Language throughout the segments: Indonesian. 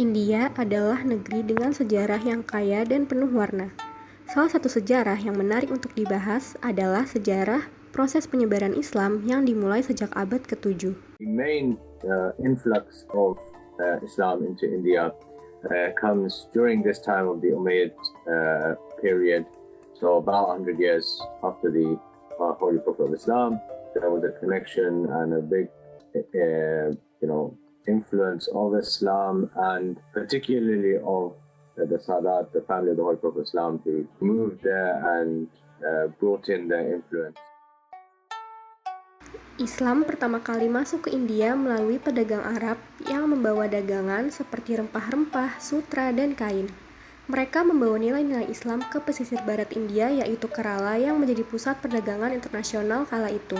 India adalah negeri dengan sejarah yang kaya dan penuh warna. Salah satu sejarah yang menarik untuk dibahas adalah sejarah proses penyebaran Islam yang dimulai sejak abad ke-7. The main influx of Islam into India comes during this time of the Umayyad period. So about 100 years after the Holy Prophet of Islam, there was a connection and a big, influence of Islam and particularly of the Sadat, the family of the Holy Prophet of Islam, who moved there and brought in their influence. Islam pertama kali masuk ke India melalui pedagang Arab yang membawa dagangan seperti rempah-rempah, sutra, dan kain. Mereka membawa nilai-nilai Islam ke pesisir barat India, yaitu Kerala yang menjadi pusat perdagangan internasional kala itu.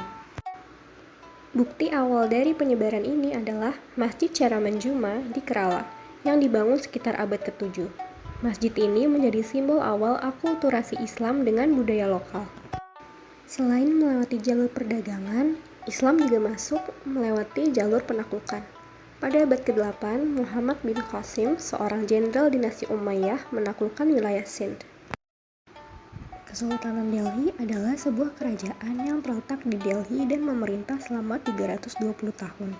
Bukti awal dari penyebaran ini adalah Masjid Cheraman Juma di Kerala yang dibangun sekitar abad ke-7. Masjid ini menjadi simbol awal akulturasi Islam dengan budaya lokal. Selain melewati jalur perdagangan, Islam juga masuk melewati jalur penaklukan. Pada abad ke-8, Muhammad bin Qasim, seorang jenderal dinasti Umayyah, menaklukkan wilayah Sindh. Kesultanan Delhi adalah sebuah kerajaan yang terletak di Delhi dan memerintah selama 320 tahun,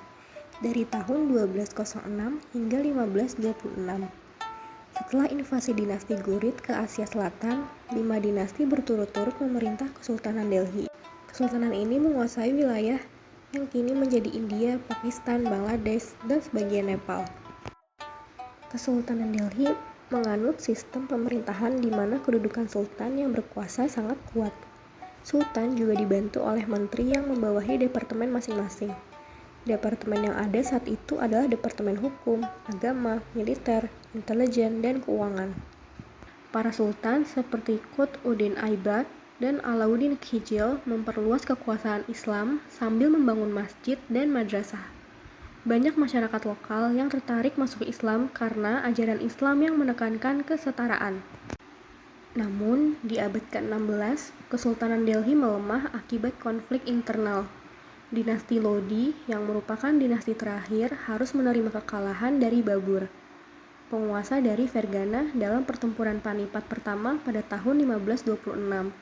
dari tahun 1206 hingga 1526. Setelah invasi dinasti Ghurid ke Asia Selatan, 5 dinasti berturut-turut memerintah Kesultanan Delhi. Kesultanan ini menguasai wilayah yang kini menjadi India, Pakistan, Bangladesh, dan sebagian Nepal. Kesultanan Delhi menganut sistem pemerintahan di mana kedudukan sultan yang berkuasa sangat kuat. Sultan juga dibantu oleh menteri yang membawahi departemen masing-masing. Departemen yang ada saat itu adalah Departemen Hukum, Agama, Militer, Intelijen, dan Keuangan. Para sultan seperti Qutb-ud-din Aibak dan Alauddin Khilji memperluas kekuasaan Islam sambil membangun masjid dan madrasah. Banyak masyarakat lokal yang tertarik masuk Islam karena ajaran Islam yang menekankan kesetaraan. Namun, di abad ke-16, Kesultanan Delhi melemah akibat konflik internal. Dinasti Lodi, yang merupakan dinasti terakhir, harus menerima kekalahan dari Babur, penguasa dari Fergana dalam pertempuran Panipat pertama pada tahun 1526.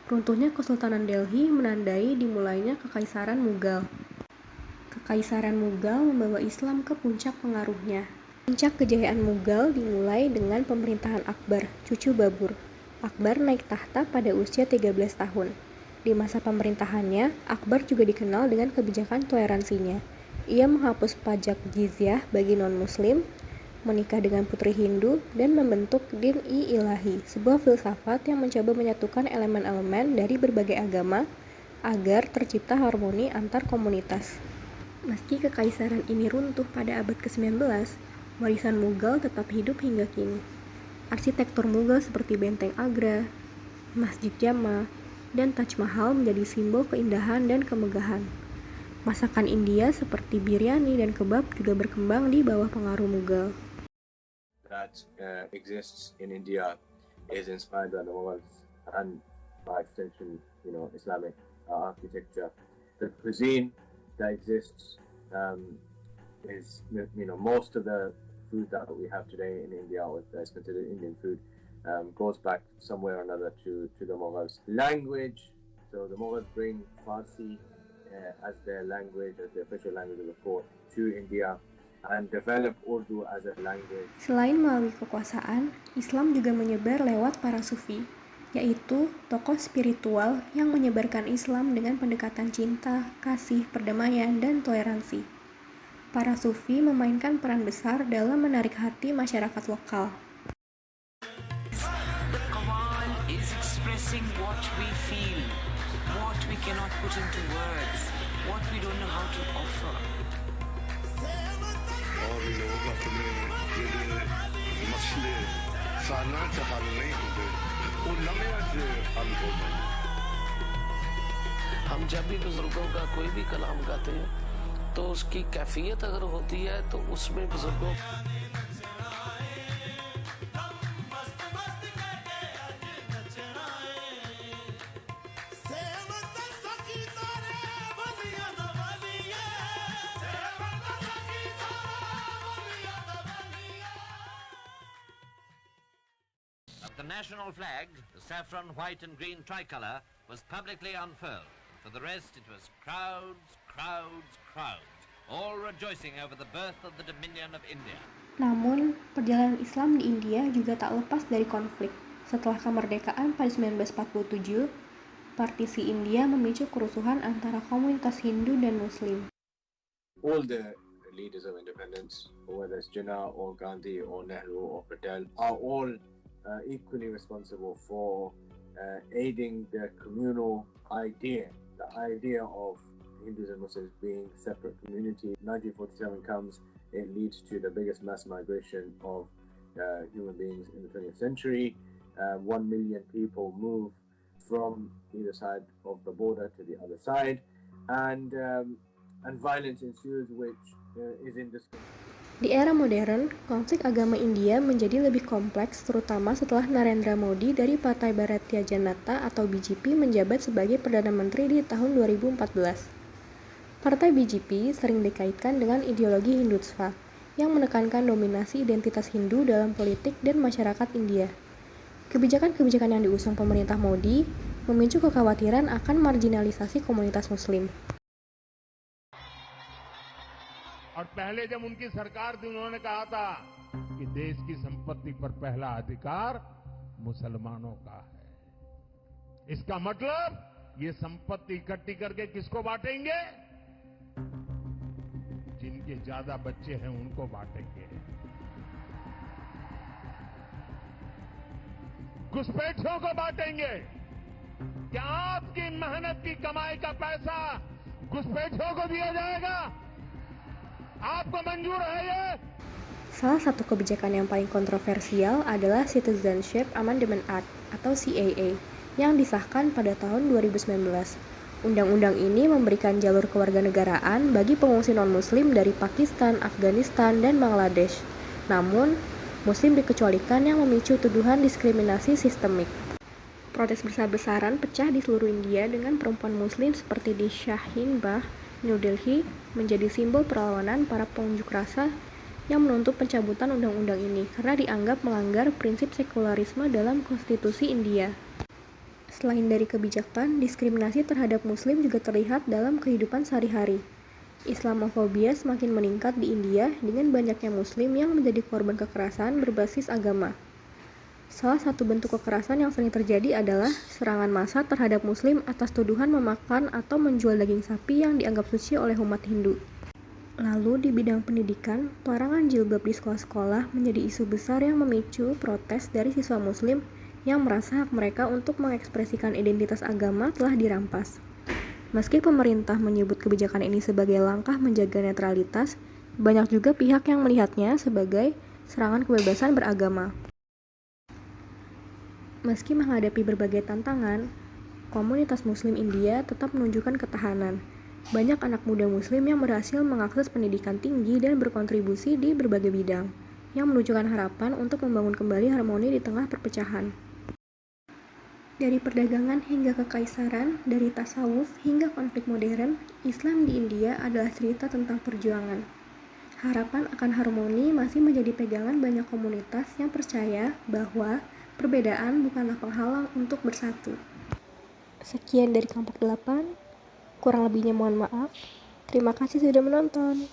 Runtuhnya Kesultanan Delhi menandai dimulainya Kekaisaran Mughal. Kekaisaran Mughal membawa Islam ke puncak pengaruhnya. Puncak kejayaan Mughal dimulai dengan pemerintahan Akbar, cucu Babur. Akbar naik tahta pada usia 13 tahun. Di masa pemerintahannya, Akbar juga dikenal dengan kebijakan toleransinya. Ia menghapus pajak jizyah bagi non-muslim, menikah dengan putri Hindu, dan membentuk Din-i-Ilahi, sebuah filsafat yang mencoba menyatukan elemen-elemen dari berbagai agama agar tercipta harmoni antar komunitas. Meski kekaisaran ini runtuh pada abad ke-19, warisan Mughal tetap hidup hingga kini. Arsitektur Mughal seperti Benteng Agra, Masjid Jama, dan Taj Mahal menjadi simbol keindahan dan kemegahan. Masakan India seperti biryani dan kebab juga berkembang di bawah pengaruh Mughal. That exists in India is inspired by the Mughals and by extension, Islamic architecture. The cuisine that exists is, most of the food that we have today in India, or that's considered Indian food, goes back somewhere or another to the Mughals. Language, so the Mughals bring Farsi as their language, as the official language of the court, to India and develop Urdu as a language. Selain melalui kekuasaan, Islam juga menyebar lewat para sufi, yaitu tokoh spiritual yang menyebarkan Islam dengan pendekatan cinta, kasih, perdamaian, dan toleransi. Para sufi memainkan peran besar dalam menarik hati masyarakat lokal. The Quran is expressing what we feel, what we cannot put into words, what we don't know how to offer. और लोग अपने ਜਿਹੜੇ ਮਸਲੇ ਸਾਲਾਂ ਚ ਹੱਲ ਨਹੀਂ ਹੁੰਦੇ ਉਹ ਲਮਿਆਂ ਚ हल हो जाते। हम जब भी बुजुर्गों का कोई भी कलाम गाते हैं तो उसकी कैफियत अगर होती है तो उसमें बुजुर्गों The national flag, the saffron, white and green tricolour, was publicly unfurled. For the rest, it was crowds, crowds, crowds, all rejoicing over the birth of the Dominion of India. Namun, perjalanan Islam di India juga tak lepas dari konflik. Setelah kemerdekaan pada 1947, partisi India memicu kerusuhan antara komunitas Hindu dan Muslim. All the leaders of independence, whether it's Jinnah or Gandhi or Nehru or Patel, are all equally responsible for aiding the communal idea, the idea of Hindus and Muslims being separate community. 1947 comes, it leads to the biggest mass migration of human beings in the 20th century. 1 million people move from either side of the border to the other side, and violence ensues, which is indiscriminate. Di era modern, konflik agama India menjadi lebih kompleks, terutama setelah Narendra Modi dari Partai Bharatiya Janata atau BJP menjabat sebagai Perdana Menteri di tahun 2014. Partai BJP sering dikaitkan dengan ideologi Hindutva yang menekankan dominasi identitas Hindu dalam politik dan masyarakat India. Kebijakan-kebijakan yang diusung pemerintah Modi memicu kekhawatiran akan marginalisasi komunitas Muslim. और पहले जब उनकी सरकार थी उन्होंने कहा था कि देश की संपत्ति पर पहला अधिकार मुसलमानों का है. इसका मतलब ये संपत्ति इकट्ठी करके किसको बांटेंगे? जिनके ज्यादा बच्चे हैं उनको बांटेंगे. घुसपैठियों को बांटेंगे. क्या आपकी मेहनत की कमाई का पैसा घुसपैठियों को दिया जाएगा? आपको मंजूर है ये? Salah satu kebijakan yang paling kontroversial adalah Citizenship Amendment Act atau CAA yang disahkan pada tahun 2019. Undang-undang ini memberikan jalur kewarganegaraan bagi pengungsi non-muslim dari Pakistan, Afghanistan, dan Bangladesh. Namun, muslim dikecualikan yang memicu tuduhan diskriminasi sistemik. Protes besar-besaran pecah di seluruh India dengan perempuan muslim seperti di Shaheen Bagh, New Delhi, menjadi simbol perlawanan para pengunjuk rasa yang menuntut pencabutan undang-undang ini karena dianggap melanggar prinsip sekularisme dalam konstitusi India. Selain dari kebijakan, diskriminasi terhadap muslim juga terlihat dalam kehidupan sehari-hari. Islamofobia semakin meningkat di India dengan banyaknya muslim yang menjadi korban kekerasan berbasis agama. Salah satu bentuk kekerasan yang sering terjadi adalah serangan massa terhadap muslim atas tuduhan memakan atau menjual daging sapi yang dianggap suci oleh umat Hindu. Lalu di bidang pendidikan, pelarangan jilbab di sekolah-sekolah menjadi isu besar yang memicu protes dari siswa muslim yang merasa hak mereka untuk mengekspresikan identitas agama telah dirampas. Meski pemerintah menyebut kebijakan ini sebagai langkah menjaga netralitas, banyak juga pihak yang melihatnya sebagai serangan kebebasan beragama. Meski menghadapi berbagai tantangan, komunitas Muslim India tetap menunjukkan ketahanan. Banyak anak muda Muslim yang berhasil mengakses pendidikan tinggi dan berkontribusi di berbagai bidang, yang menunjukkan harapan untuk membangun kembali harmoni di tengah perpecahan. Dari perdagangan hingga kekaisaran, dari tasawuf hingga konflik modern, Islam di India adalah cerita tentang perjuangan. Harapan akan harmoni masih menjadi pegangan banyak komunitas yang percaya bahwa perbedaan bukanlah penghalang untuk bersatu. Sekian dari kelompok 8, kurang lebihnya mohon maaf. Terima kasih sudah menonton.